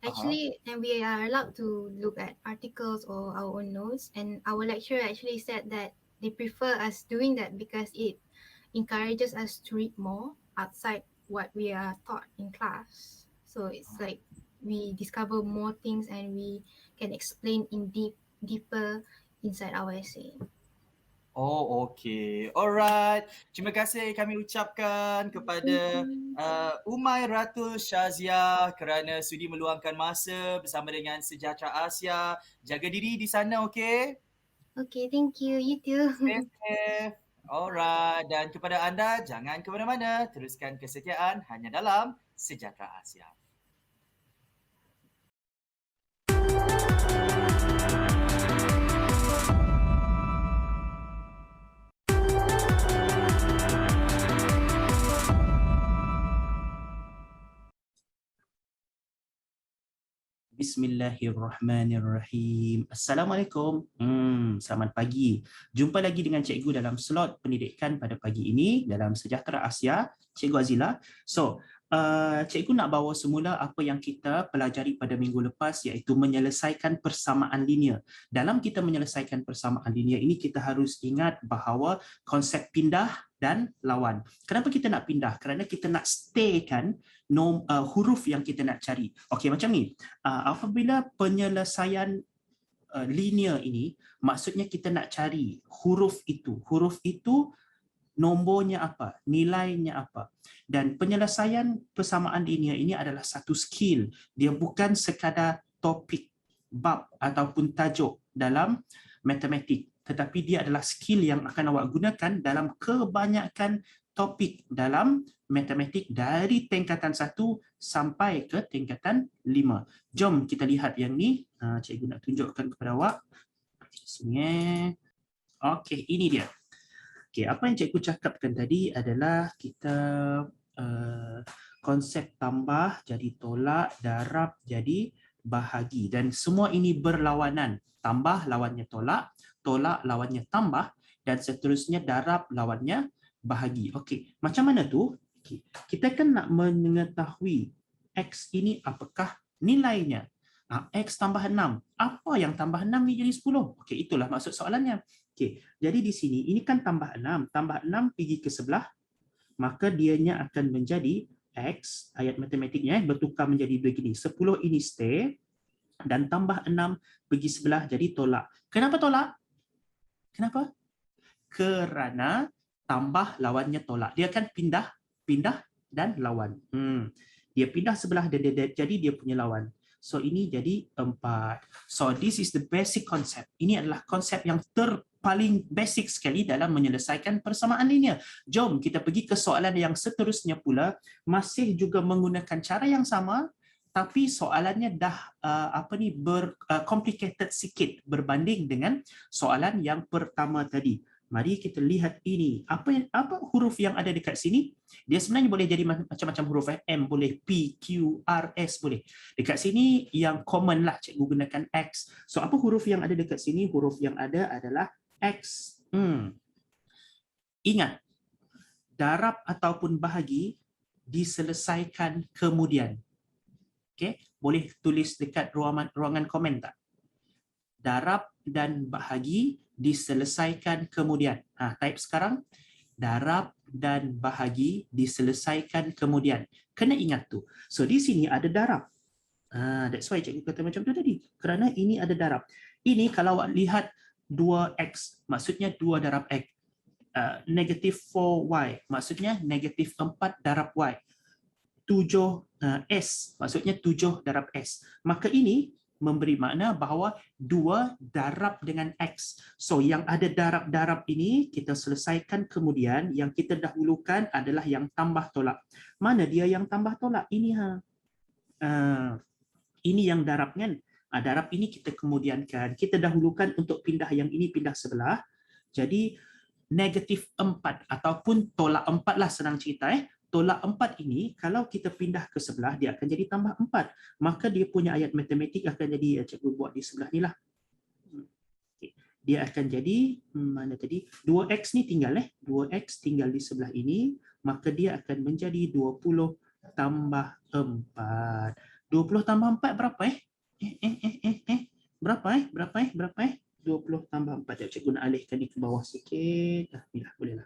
Actually, and we are allowed to look at articles or our own notes, and our lecturer actually said that they prefer us doing that because it encourages us to read more outside what we are taught in class. So it's like we discover more things and we can explain in deeper inside our essay. Oh, okay. Alright. Terima kasih kami ucapkan kepada Umay Ratul Shazia kerana sudi meluangkan masa bersama dengan Sejahtera Asia. Jaga diri di sana, okay? Okay, thank you. You too. Stay safe. Alright, dan kepada anda, jangan ke mana-mana. Teruskan kesetiaan hanya dalam Sejahtera Asia. Bismillahirrahmanirrahim. Assalamualaikum. Selamat pagi. Jumpa lagi dengan cikgu dalam slot pendidikan pada pagi ini dalam Sejahtera Asia, Cikgu Azila. So, cikgu nak bawa semula apa yang kita pelajari pada minggu lepas, iaitu menyelesaikan persamaan linear. Dalam kita menyelesaikan persamaan linear ini, kita harus ingat bahawa konsep pindah dan lawan. Kenapa kita nak pindah? Kerana kita nak staykan huruf yang kita nak cari. Okey, macam ni. Apabila penyelesaian linear ini, maksudnya kita nak cari huruf itu. Huruf itu nombornya apa, nilainya apa. Dan penyelesaian persamaan linear ini adalah satu skill. Dia bukan sekadar topik, bab ataupun tajuk dalam matematik, tetapi dia adalah skill yang akan awak gunakan dalam kebanyakan topik dalam matematik dari tingkatan 1 sampai ke tingkatan 5. Jom kita lihat yang ni. Cikgu nak tunjukkan kepada awak. Sini. Okey, ini dia. Okey, apa yang cikgu cakapkan tadi adalah kita konsep tambah jadi tolak, darab jadi bahagi. Dan semua ini berlawanan. Tambah lawannya tolak, tolak lawannya tambah, dan seterusnya darab lawannya bahagi. Okey, macam mana tu? Okay. Kita kan nak mengetahui X ini apakah nilainya. X tambah 6. Apa yang tambah 6 ni jadi 10? Okey, itulah maksud soalannya. Okey, jadi di sini ini kan tambah 6. Tambah 6 pergi ke sebelah, maka dianya akan menjadi X, ayat matematiknya bertukar menjadi begini. 10 ini stay, dan tambah 6 pergi sebelah jadi tolak. Kenapa tolak? Kenapa? Kerana tambah lawannya tolak. Dia akan pindah dan lawan. Dia pindah sebelah dan jadi dia punya lawan. So ini jadi 4. So this is the basic concept. Ini adalah konsep yang paling basic sekali dalam menyelesaikan persamaan linear. Jom kita pergi ke soalan yang seterusnya pula, masih juga menggunakan cara yang sama, tapi soalannya dah complicated sikit berbanding dengan soalan yang pertama tadi. Mari kita lihat ini. Apa huruf yang ada dekat sini? Dia sebenarnya boleh jadi macam-macam huruf. M boleh, P, Q, R, S boleh. Dekat sini yang common lah, cikgu gunakan X. So apa huruf yang ada dekat sini? Huruf yang ada adalah X. Ingat, darab ataupun bahagi diselesaikan kemudian. Okay? Boleh tulis dekat ruangan komen tak? Darab dan bahagi diselesaikan kemudian. Type sekarang. Darab dan bahagi diselesaikan kemudian. Kena ingat tu. So di sini ada darab. That's why cikgu kata macam tu tadi. Kerana ini ada darab. Ini kalau awak lihat 2x, maksudnya 2 darab x. Negative 4y, maksudnya negative 4 darab y. 7s, maksudnya 7 darab s. Maka ini memberi makna bahawa 2 darab dengan X. So yang ada darab-darab ini kita selesaikan kemudian, yang kita dahulukan adalah yang tambah tolak. Mana dia yang tambah tolak? Ini ini yang darab kan? Darab ini kita kemudiankan. Kita dahulukan untuk pindah yang ini pindah sebelah. Jadi negatif 4 ataupun tolak 4 lah senang cerita. Tolak 4 ini, kalau kita pindah ke sebelah, dia akan jadi tambah 4. Maka dia punya ayat matematik akan jadi, cikgu buat di sebelah ni lah. Dia akan jadi, mana tadi? 2x ni tinggal 2x tinggal di sebelah ini, maka dia akan menjadi 20 tambah 4. 20 tambah 4 berapa Berapa 20 tambah 4. Cikgu nak alihkan ni ke bawah sikit. Inilah, bolehlah.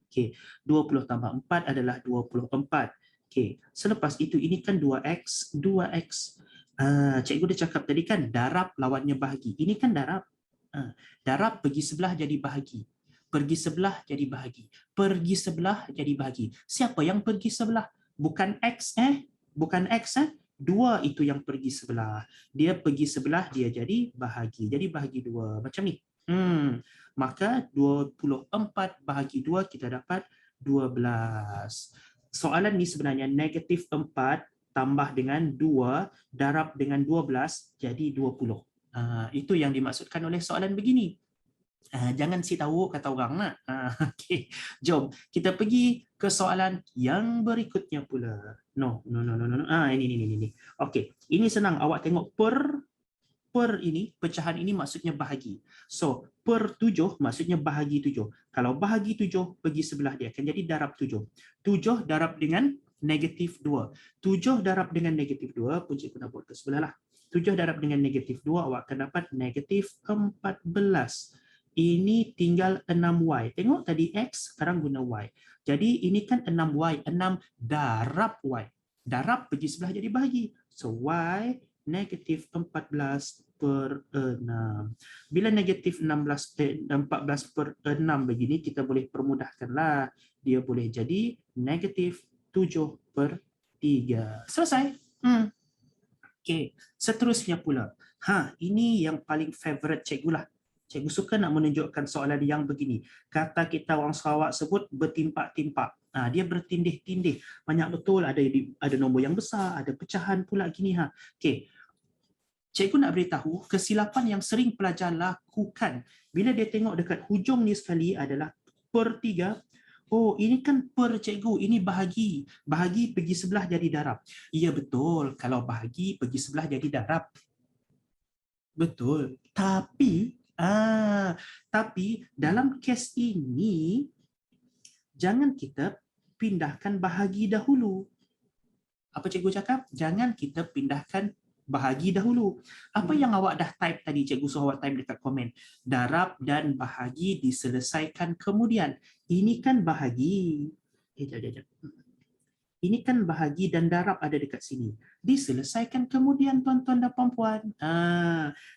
Okey, 20 tambah 4 adalah 24. Okey, selepas itu ini kan 2x. Cikgu dah cakap tadi kan darab lawannya bahagi. Ini kan darab. Darab pergi sebelah jadi bahagi. Pergi sebelah jadi bahagi. Pergi sebelah jadi bahagi. Siapa yang pergi sebelah? Bukan x Bukan x 2 itu yang pergi sebelah. Dia pergi sebelah, dia jadi bahagi. Jadi bahagi 2. Macam ni. Maka 24 bahagi 2 kita dapat 12. Soalan ni sebenarnya negatif 4 tambah dengan 2 darab dengan 12 jadi 20. Itu yang dimaksudkan oleh soalan begini. Jangan si tahu kata orang nak. Okey, jom kita pergi ke soalan yang berikutnya pula. No. Ini. Okey, ini senang. Awak tengok per ini, pecahan ini maksudnya bahagi. So, per 7 maksudnya bahagi 7. Kalau bahagi 7 pergi sebelah dia akan jadi darab 7. 7 darab dengan negatif 2. 7 darab dengan negatif 2, punca guna buat ke sebelah lah. 7 darab dengan negatif 2, awak akan dapat negatif 14. Ini tinggal 6y. Tengok tadi x, sekarang guna y. Jadi ini kan 6y, 6 darab y. Darab pergi sebelah jadi bahagi. So y negatif 14 per 6. Bila negatif 14 per 6 begini, kita boleh permudahkanlah. Dia boleh jadi negatif 7 per 3. Selesai. Okey, seterusnya pula. Ini yang paling favorite cikgu lah. Cikgu suka nak menunjukkan soalan yang begini. Kata kita orang Sarawak sebut bertimpak-timpak. Dia bertindih-tindih. Banyak betul, ada nombor yang besar, ada pecahan pula gini. Okey. Cikgu nak beritahu kesilapan yang sering pelajar lakukan bila dia tengok dekat hujung ni sekali adalah per 3. Oh, ini kan per cikgu, ini bahagi. Bahagi pergi sebelah jadi darab. Ya betul, kalau bahagi pergi sebelah jadi darab. Betul. Tapi dalam kes ini jangan kita pindahkan bahagi dahulu. Apa cikgu cakap? Jangan kita pindahkan bahagi dahulu. Apa yang awak dah type tadi, cikgu suruh awak type dekat komen. Darab dan bahagi diselesaikan kemudian. Ini kan bahagi. Jap. Ini kan bahagi dan darab ada dekat sini. Diselesaikan kemudian tuan-tuan dan puan-puan.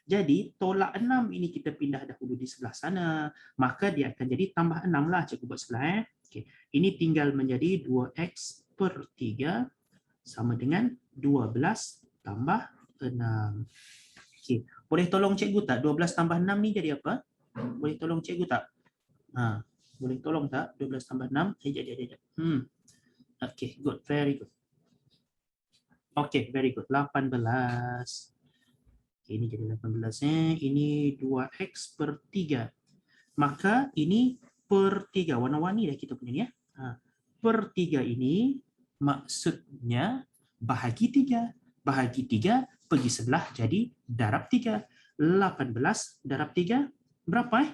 Jadi tolak 6 ini kita pindah dahulu di sebelah sana. Maka dia akan jadi tambah 6 lah. Cikgu buat sebelah. Okay. Ini tinggal menjadi 2x per 3 sama dengan 12 tambah 6. Okay. Boleh tolong cikgu tak? 12 tambah 6 ni jadi apa? Boleh tolong cikgu tak? Boleh tolong tak? 12 tambah 6. Jadi. Okay, good. Very good. Okay, very good. 18. Okay, ini jadi 18. Ini 2x per 3. Maka ini per 3. Warna-warni dah kita punya ni ya. Per 3 ini maksudnya bahagi 3. Bahagi 3 pergi sebelah jadi darab 3. 18 darab 3 berapa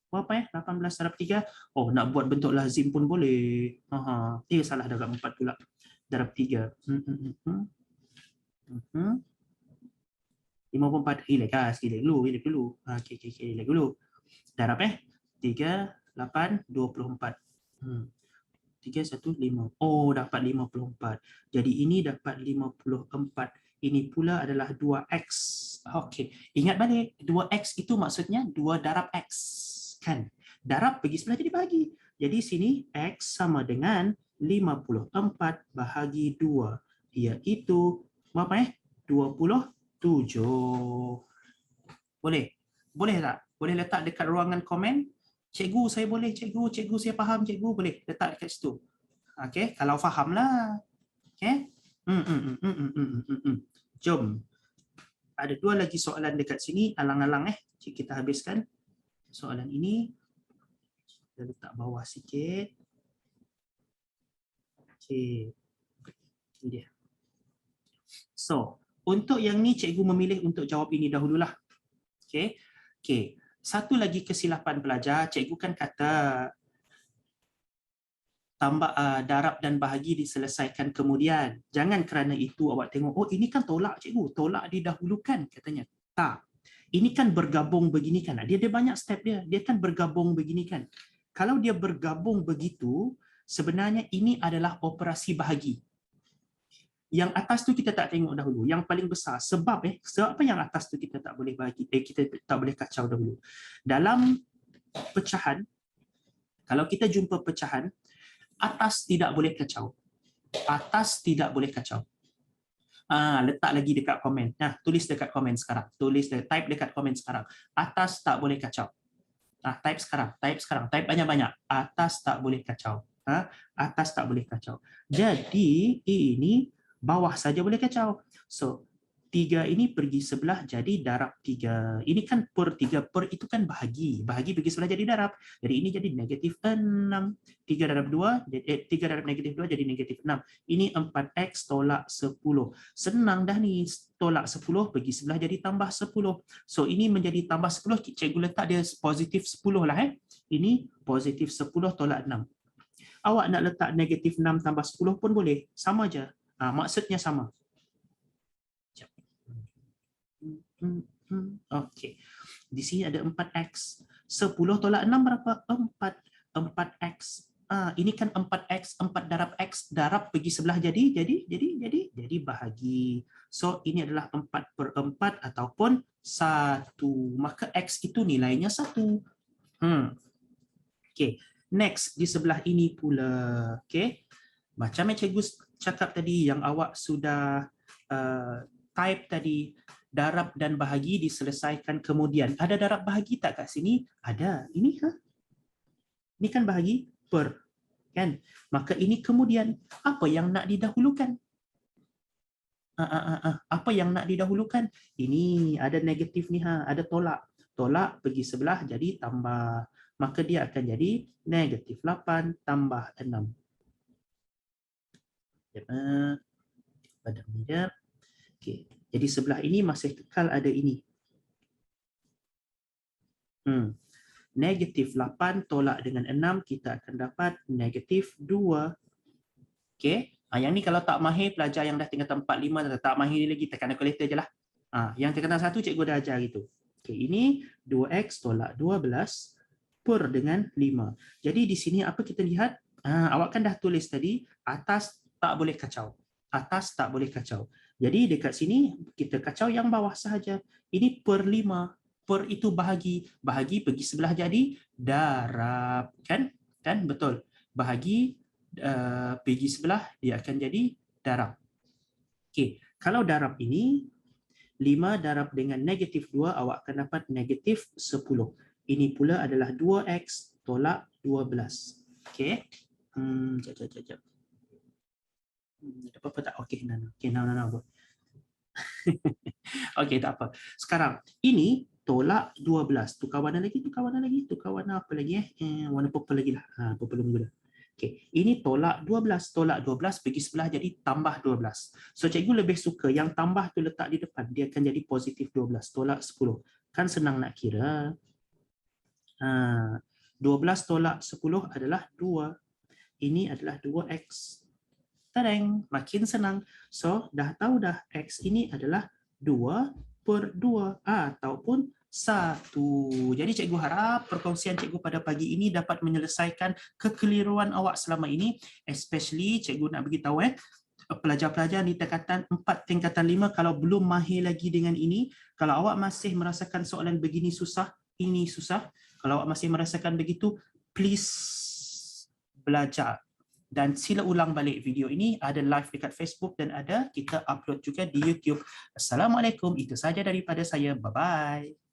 Berapa 18 darab 3. Oh, nak buat bentuk lazim pun boleh. Salah darab 4 pula. Darab 3. 54. Relax dulu. Okey, relax dulu. Darab 3, 8, 24. 3, 1, 5. Oh, dapat 54. Jadi ini dapat 54. Ini pula adalah 2x. Okey, ingat balik. 2x itu maksudnya 2 darab x. Kan? Darab pergi sebelah jadi bahagi. Jadi sini x sama dengan 54 bahagi 2. Iaitu berapa 27. Boleh? Boleh tak? Boleh letak dekat ruangan komen? Cikgu saya boleh, cikgu saya faham, cikgu boleh letak dekat situ. Okey, kalau fahamlah. Okey? Jom. Ada 2 lagi soalan dekat sini, alang-alang kita habiskan. Soalan ini kita letak bawah sikit. Okey. Ini dia. So, untuk yang ni cikgu memilih untuk jawab ini dahululah. Okey. Satu lagi kesilapan pelajar, cikgu kan kata tambah darab dan bahagi diselesaikan kemudian. Jangan kerana itu awak tengok, oh ini kan tolak cikgu, tolak didahulukan katanya. Tak. Ini kan bergabung begini kan. Dia banyak step dia. Dia kan bergabung begini kan. Kalau dia bergabung begitu, sebenarnya ini adalah operasi bahagi. Yang atas tu kita tak tengok dahulu. Yang paling besar. Sebab apa yang atas tu kita tak boleh bahagi. Kita tak boleh kacau dahulu. Dalam pecahan, kalau kita jumpa pecahan, atas tidak boleh kacau. Atas tidak boleh kacau. Letak lagi dekat komen. Nah, tulis dekat komen sekarang. Type dekat komen sekarang. Atas tak boleh kacau. Type sekarang. Type banyak-banyak. Atas tak boleh kacau. Atas tak boleh kacau. Jadi ini bawah saja boleh kacau. So 3 ini pergi sebelah jadi darab 3. Ini kan per 3, per itu kan bahagi. Bahagi pergi sebelah jadi darab. Jadi ini jadi negatif 6. 3 darab 2, 3 darab negatif 2 jadi negatif 6. Ini 4x tolak 10. Senang dah ni, tolak 10 pergi sebelah jadi tambah 10. So ini menjadi tambah 10, cikgu letak dia positif 10 lah. Ini positif 10 tolak 6. Awak nak letak negatif 6 tambah 10 pun boleh. Sama je. Maksudnya sama. Okey. Di sini ada 4x. 10 tolak 6 berapa? 4. 4x. Ini kan 4x, 4 darab x, darab pergi sebelah jadi bahagi. So ini adalah 4/4 ataupun 1. Maka x itu nilainya 1. Okey. Next di sebelah ini pula. Okey. Macam yang cikgu cakap tadi yang awak sudah type tadi, darab dan bahagi diselesaikan kemudian. Ada darab bahagi tak kat sini? Ada. Ini Ini kan bahagi per. Kan? Maka ini kemudian. Apa yang nak didahulukan? Apa yang nak didahulukan? Ini ada negatif ni. Ada tolak. Tolak pergi sebelah jadi tambah. Maka dia akan jadi negatif 8 tambah 6. Pada media. Okey. Jadi sebelah ini masih kekal ada ini. Negatif 8 tolak dengan 6, kita akan dapat negatif 2. Okey. Yang ni kalau tak mahir, pelajar yang dah tingkatan 4, 5, tak mahir lagi, tekan kalkulator je lah. Yang tingkatan 1 cikgu dah ajar gitu. Okey, ini 2x tolak 12 per dengan 5. Jadi di sini apa kita lihat? Awak kan dah tulis tadi, atas tak boleh kacau. Atas tak boleh kacau. Jadi dekat sini kita kacau yang bawah sahaja. Ini per 5. Per itu bahagi. Bahagi pergi sebelah jadi darab. Kan? Kan? Betul. Bahagi pergi sebelah dia akan jadi darab. Okey. Kalau darab ini 5 darab dengan negatif 2 awak akan dapat negatif 10. Ini pula adalah 2x tolak 12. Okey. Jap. Apa tak? Okey, no. Okey, tak apa. Sekarang, ini tolak 12. Tukar warna lagi. Tukar warna apa lagi? Warna purple lagi lah. Purple ungu dah. Okey, ini tolak 12. Tolak 12 pergi sebelah jadi tambah 12. So, cikgu lebih suka yang tambah tu letak di depan. Dia akan jadi positif 12. Tolak 10. Kan senang nak kira. 12 tolak 10 adalah 2. Ini adalah 2x. Tadang, makin senang. So, dah tahu dah x ini adalah 2/2 ataupun 1. Jadi cikgu harap perkongsian cikgu pada pagi ini dapat menyelesaikan kekeliruan awak selama ini. Especially cikgu nak beritahu pelajar-pelajar di tingkatan 4, tingkatan 5 kalau belum mahir lagi dengan ini, kalau awak masih merasakan soalan begini susah, ini susah, kalau awak masih merasakan begitu, please belajar. Dan sila ulang balik video ini, ada live dekat Facebook dan ada kita upload juga di YouTube. Assalamualaikum, itu saja daripada saya. Bye-bye.